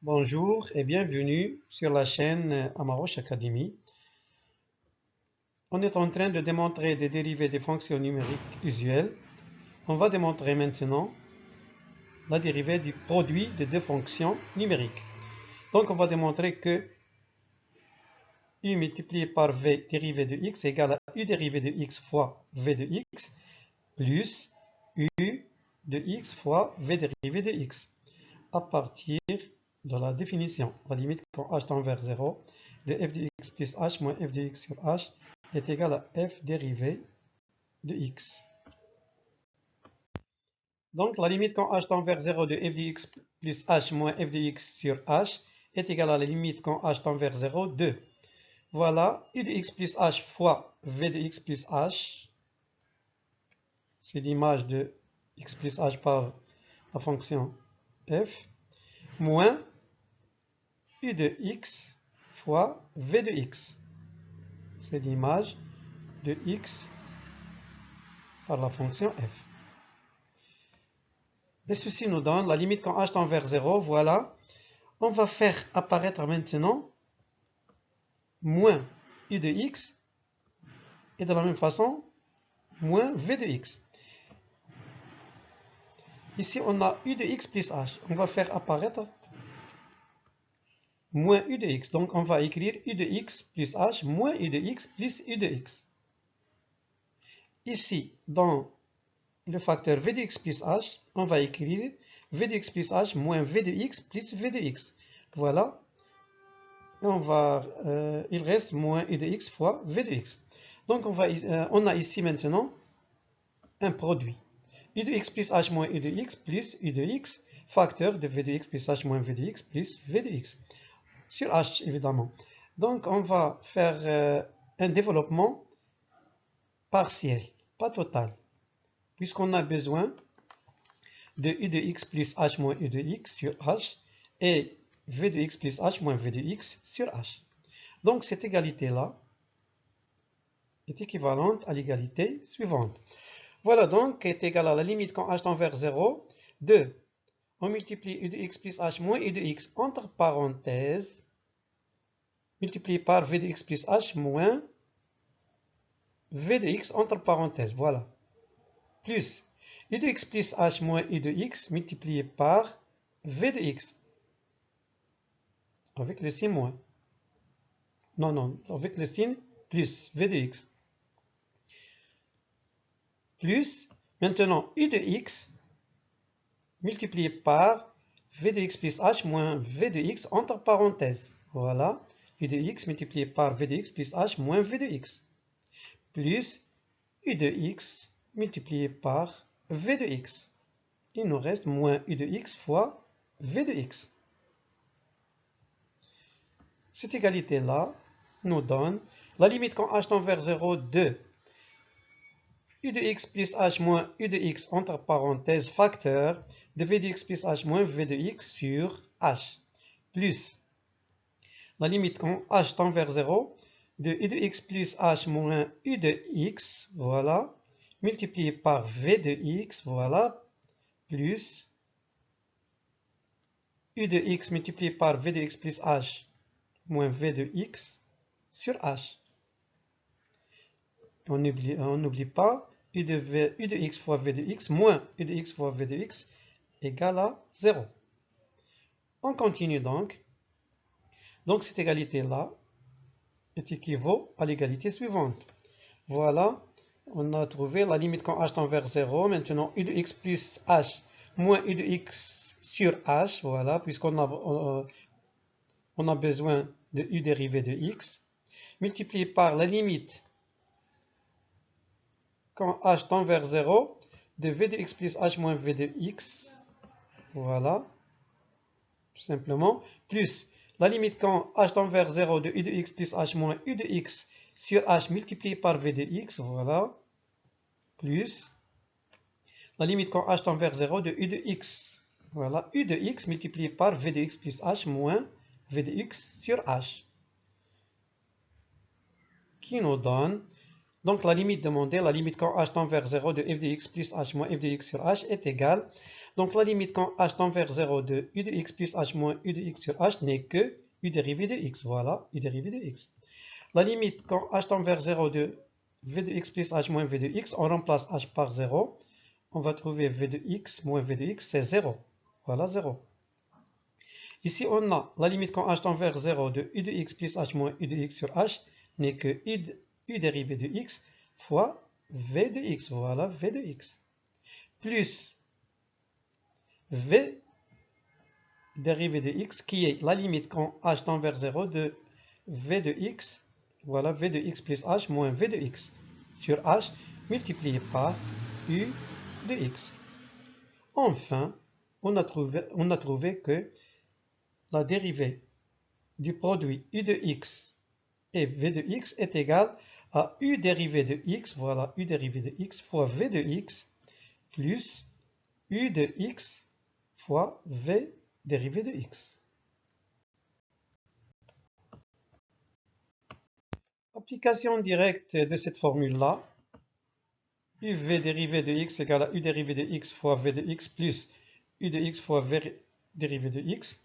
Bonjour et bienvenue sur la chaîne Amaroche Academy. On est en train de démontrer des dérivées des fonctions numériques usuelles. On va démontrer maintenant la dérivée du produit de deux fonctions numériques. Donc on va démontrer que u multiplié par v dérivé de x égale à u dérivé de x fois v de x plus u de x fois v dérivé de x à partir de la définition, la limite quand h tend vers 0 de f de x plus h moins f de x sur h est égal à f dérivé de x. Donc la limite quand h tend vers 0 de f de x plus h moins f de x sur h est égal à la limite quand h tend vers 0 de, voilà, u de x plus h fois v de x plus h, c'est l'image de x plus h par la fonction f, moins u de x fois v de x. C'est l'image de x par la fonction f. Et ceci nous donne la limite quand h tend vers 0. Voilà. On va faire apparaître maintenant moins u de x et de la même façon moins v de x. Ici on a u de x plus h. On va faire apparaître moins u de x. Donc on va écrire u de x plus h moins u de x plus u de x. Ici, dans le facteur v de x plus h, on va écrire v de x plus h moins v de x plus v de x. Voilà. Et il reste moins u de x fois v de x. Donc on a ici maintenant un produit. U de x plus h moins u de x plus u de x, facteur de v de x plus h moins v de x plus v de x. Sur h, évidemment. Donc on va faire un développement partiel, pas total. Puisqu'on a besoin de u de x plus h moins u de x sur h et v de x plus h moins v de x sur h. Donc cette égalité-là est équivalente à l'égalité suivante. Voilà donc est égal à la limite quand h tend vers 0 de, on multiplie u de x plus h moins u de x entre parenthèses, multiplié par v de x plus h moins v de x entre parenthèses, voilà. Plus u de x plus h moins u de x multiplié par v de x. Avec le signe moins. Non, avec le signe plus v de x. Plus, maintenant, u de x multiplié par v de x plus h moins v de x entre parenthèses. Voilà, u de x multiplié par v de x plus h moins v de x. Plus u de x multiplié par v de x. Il nous reste moins u de x fois v de x. Cette égalité-là nous donne la limite quand h tend vers 0 de u de x plus h moins u de x entre parenthèses facteur de v de x plus h moins v de x sur h. Plus la limite quand h tend vers 0 de u de x plus h moins u de x, voilà, multiplié par v de x, voilà, plus u de x multiplié par v de x plus h moins v de x sur h. On n'oublie pas u de x fois v de x moins u de x fois v de x égale à 0. On continue donc. Donc cette égalité-là est équivaut à l'égalité suivante. Voilà, on a trouvé la limite quand h tend vers 0. Maintenant, u de x plus h moins u de x sur h. Voilà, puisqu'on a besoin de u dérivé de x. Multiplié par la limite quand h tend vers 0 de v de x plus h moins v de x. Voilà, tout simplement. Plus la limite quand h tend vers 0 de u de x plus h moins u de x sur h multiplié par v de x, voilà, plus la limite quand h tend vers 0 de u de x, voilà, u de x multiplié par v de x plus h moins v de x sur h, qui nous donne, donc la limite demandée, la limite quand h tend vers 0 de f de x plus h moins f de x sur h est égale, Donc la limite quand h tend vers 0 de u de x plus h moins u de x sur h n'est que u dérivé de x. Voilà, u dérivé de x. La limite quand h tend vers 0 de v de x plus h moins v de x, on remplace h par 0. On va trouver v de x moins v de x, c'est 0. Voilà, 0. Ici, on a la limite quand h tend vers 0 de u de x plus h moins u de x sur h n'est que u dérivé de x fois v de x. Voilà, v de x. Plus v dérivé de x qui est la limite quand h tend vers 0 de v de x. Voilà, v de x plus h moins v de x sur h multiplié par u de x. Enfin, on a trouvé que la dérivée du produit u de x et v de x est égale à u dérivé de x, voilà, u dérivé de x fois v de x plus u de x fois v dérivé de x. Application directe de cette formule-là, uv dérivé de x égale à u dérivé de x fois v de x plus u de x fois v dérivé de x.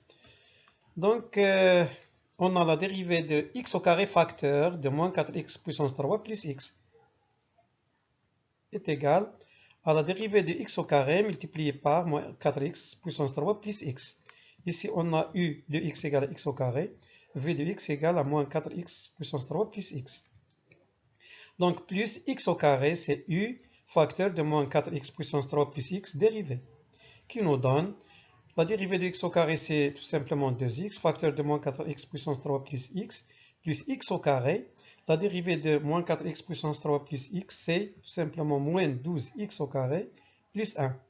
Donc, on a la dérivée de x au carré facteur de moins 4x puissance 3 plus x est égale à la dérivée de x au carré multiplié par moins 4x puissance 3 plus x. Ici, on a u de x égale à x au carré, v de x égale à moins 4x puissance 3 plus x. Donc, plus x au carré, c'est u facteur de moins 4x puissance 3 plus x dérivé, qui nous donne la dérivée de x au carré, c'est tout simplement 2x, facteur de moins 4x puissance 3 plus x au carré. La dérivée de moins 4x puissance 3 plus x, c'est tout simplement moins 12x au carré plus 1.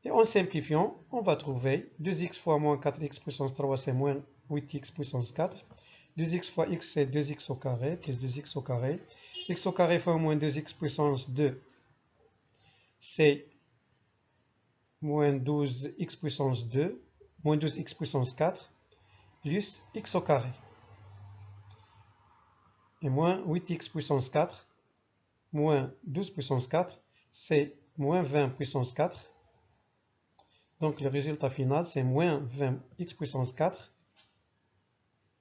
Et en simplifiant, on va trouver 2x fois moins 4x puissance 3, c'est moins 8x puissance 4. 2x fois x, c'est 2x au carré, plus 2x au carré. X au carré fois moins 2x puissance 2, c'est moins 12x puissance 2, moins 12x puissance 4, plus x au carré. Et moins 8x puissance 4, moins 12 puissance 4, c'est moins 20 puissance 4. Donc le résultat final, c'est moins 20x puissance 4,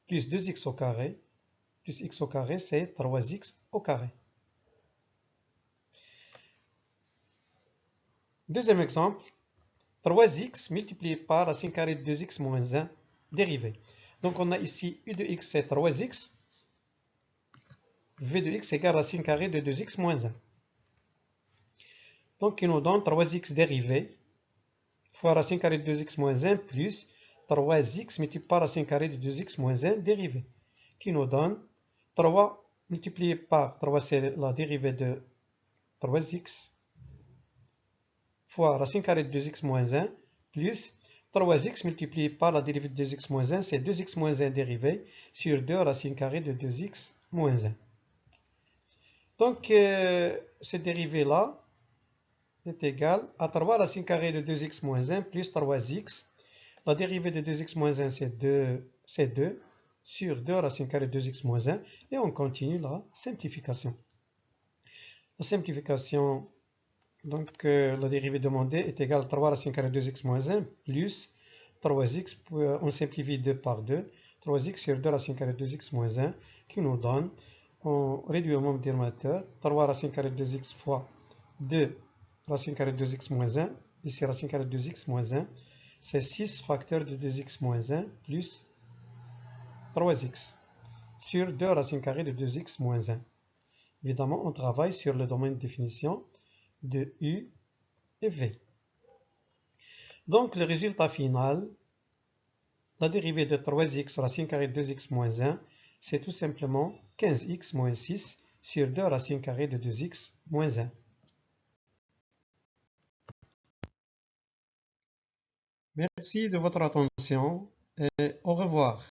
plus 2x au carré, plus x au carré, c'est 3x au carré. Deuxième exemple, 3x multiplié par racine carrée de 2x moins 1 dérivée. Donc on a ici u de x, c'est 3x. v de x égale racine carrée de 2x moins 1. Donc il nous donne 3x dérivée fois racine carrée de 2x moins 1 plus 3x multiplié par racine carrée de 2x moins 1 dérivée, qui nous donne 3 multiplié par 3, c'est la dérivée de 3x fois racine carrée de 2x moins 1 plus 3x multiplié par la dérivée de 2x moins 1, c'est 2x moins 1 dérivée sur 2 racine carrée de 2x moins 1. Donc, cette dérivée-là est égale à 3 racine carrée de 2x moins 1 plus 3x. La dérivée de 2x moins 1, c'est 2 sur 2 racine carrée de 2x moins 1. Et on continue la simplification. La simplification, donc la dérivée demandée est égale à 3 racine carrée de 2x moins 1 plus 3x. On simplifie 2 par 2. 3x sur 2 racine carrée de 2x moins 1 qui nous donne, on réduit au membre dénominateur, 3 racine carrée de 2x fois 2 racine carrée de 2x moins 1. Ici, racine carrée de 2x moins 1. C'est 6 facteur de 2x moins 1 plus 3x sur 2 racine carrée de 2x moins 1. Évidemment, on travaille sur le domaine de définition de u et v. Donc, le résultat final, la dérivée de 3x racine carrée de 2x moins 1, c'est tout simplement 15x moins 6 sur 2 racine carrée de 2x moins 1. Merci de votre attention et au revoir.